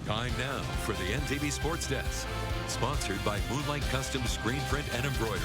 Time now for the NTV Sports Desk, sponsored by Moonlight Custom Screen Print and Embroidery.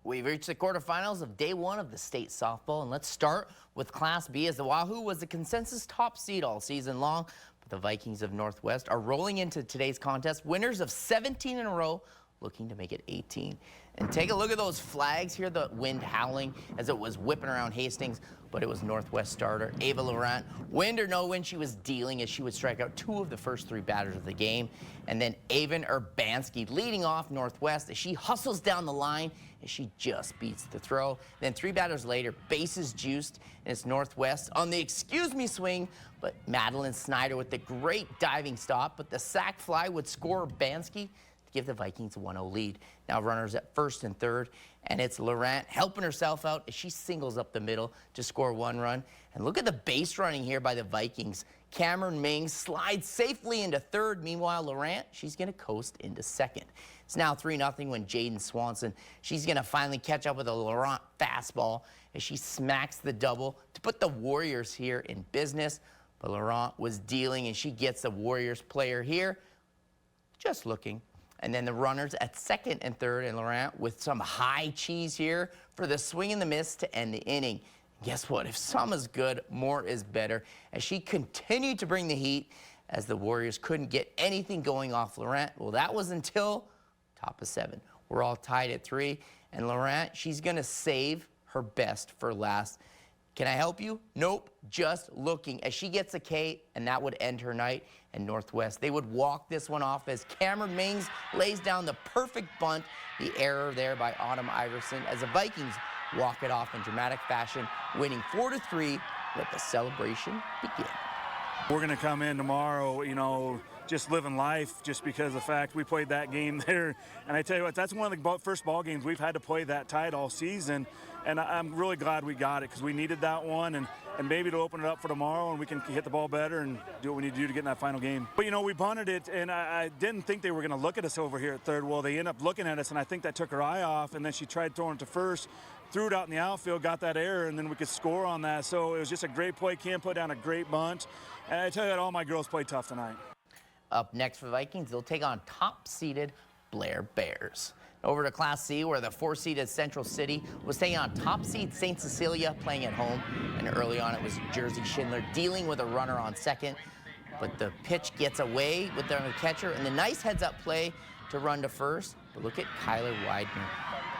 We've reached the quarterfinals of day one of the state softball, and let's start with Class B, as the Wahoo was the consensus top seed all season long. But the Vikings of Northwest are rolling into today's contest, winners of 17 in a row, looking to make it 18. And take a look at those flags here, the wind howling as it was whipping around Hastings, but it was Northwest starter Ava Laurent. Wind or no wind, she was dealing as she would strike out 2 of the first 3 batters of the game. And then Avon Urbanski leading off Northwest as she hustles down the line and she just beats the throw. Then 3 batters later, bases juiced, and it's Northwest on the excuse me swing, but Madeline Snyder with the great diving stop, but the sac fly would score Urbanski, give the Vikings a 1-0 lead. Now runners at first and third, and it's Laurent helping herself out as she singles up the middle to score 1 run. And look at the base running here by the Vikings. Cameron Mings slides safely into third. Meanwhile, Laurent, she's going to coast into second. It's now 3-0 when Jaden Swanson, she's going to finally catch up with a Laurent fastball as she smacks the double to put the Warriors here in business. But Laurent was dealing, and she gets the Warriors player here just looking. And then the runners at second and third, and Laurent with some high cheese here for the swing and the miss to end the inning. Guess what? If some is good, more is better. As she continued to bring the heat, as the Warriors couldn't get anything going off Laurent. Well, that was until top of 7. We're all tied at 3, and Laurent, she's going to save her best for last. Can I help you? Nope, just looking as she gets a K, and that would end her night. And Northwest, they would walk this one off as Cameron Mings lays down the perfect bunt. The error there by Autumn Iverson as the Vikings walk it off in dramatic fashion, winning 4-3. Let the celebration begin. We're going to come in tomorrow, you know, just living life just because of the fact we played that game there. And I tell you what, that's one of the first ball games we've had to play that tight all season. And I'm really glad we got it because we needed that one. And maybe to open it up for tomorrow and we can hit the ball better and do what we need to do to get in that final game. But, you know, we bunted it, and I didn't think they were going to look at us over here at third. Well, they end up looking at us, and I think that took her eye off. And then she tried throwing it to first, threw it out in the outfield, got that error, and then we could score on that. So it was just a great play. Cam put down a great bunt. And I tell you what, all my girls played tough tonight. Up next for the Vikings, they'll take on top-seeded Blair Bears. Over to Class C, where the 4-seeded Central City was taking on top-seed St. Cecilia playing at home. And early on, it was Jersey Schindler dealing with a runner on second. But the pitch gets away with the catcher, and the nice heads-up play to run to first. But look at Kyler Widener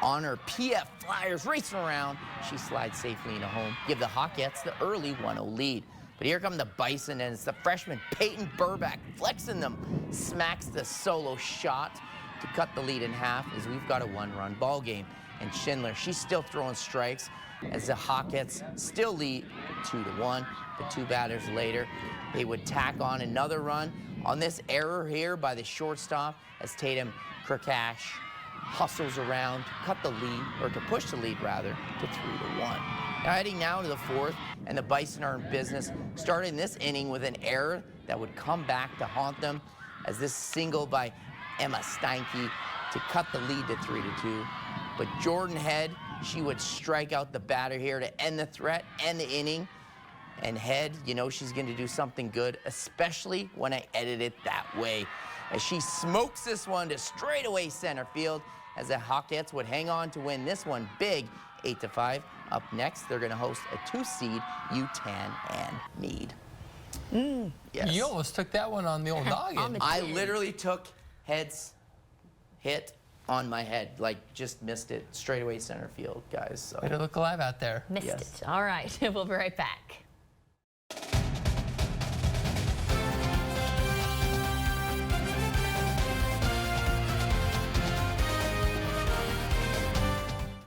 on her PF Flyers racing around. She slides safely into home. Give the Hawkettes the early 1-0 lead. But here come the Bison, and it's the freshman Peyton Burback flexing them. Smacks the solo shot to cut the lead in half as we've got a 1-run ball game. And Schindler, she's still throwing strikes as the Hawkettes still lead 2-1. But 2 batters later, they would tack on another run on this error here by the shortstop as Tatum Kirkash hustles around to cut the lead, or to push the lead rather, to 3-1. Now heading now to the 4th, and the Bison are in business, starting this inning with an error that would come back to haunt them as this single by Emma Steinke to cut the lead to 3-2. But Jordan Head, she would strike out the batter here to end the threat and the inning. And Head, you know she's going to do something good, especially when I edit it that way, as she smokes this one to straightaway center field, as the Hawkettes would hang on to win this one big, 8-5. Up next, they're going to host a 2-seed UTAN and Meade. Yes. You almost took that one on the old noggin. I literally took Head's hit on my head, like just missed it straightaway center field, guys. So. Way to look alive out there. Missed it. All right, we'll be right back.